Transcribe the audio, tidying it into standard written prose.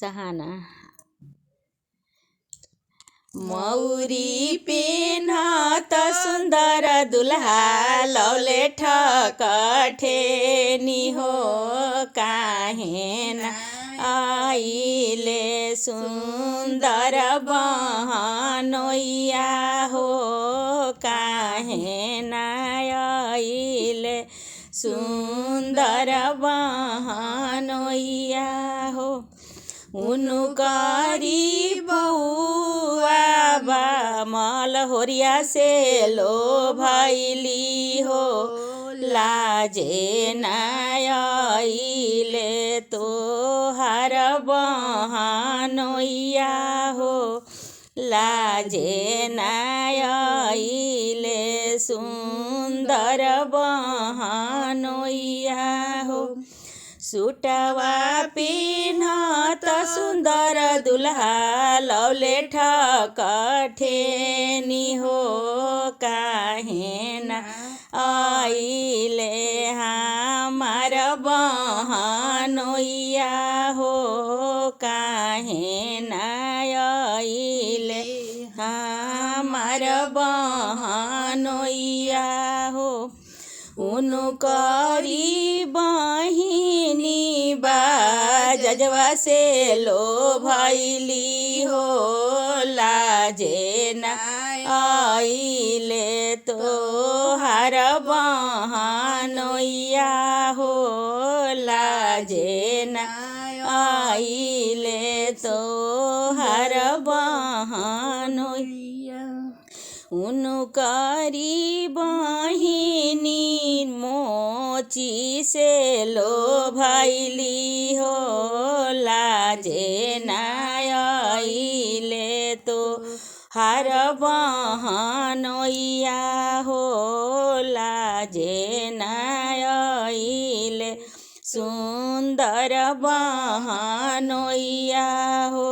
सहाना। मौरी पेन्हत सुन्दर दुल्हा लौले ठकठेनी हो काहे न आइले सुन्दर बहनोइया हो काहे न आइले सुन्दर बहनोइया हो। उनकरी बउआ बा मलहोरिया से लो भैली हो लाजे नाइले तोहार बहनोइया हो लाजे नाइले सुन्दर बहनोइया हो। सुटवा पिन्हत सुन्दर दुल्हा लौले ठकठेनी हो काहे न आइले हमार बहनोइया हो काहे न आइले हमार बहनोइया हो। उनकरी बहिनी बा जजवा से लो भैली हो लाजे न आइले तोहार बहनोइया हो लाजे न आइले तोहार बहनोइया। उनकरी बहिनी मोची से लो भैली हो लाजे नाइले तोहार बहनोइया हो लाजे नाइले सुन्दर बहनोइया हो।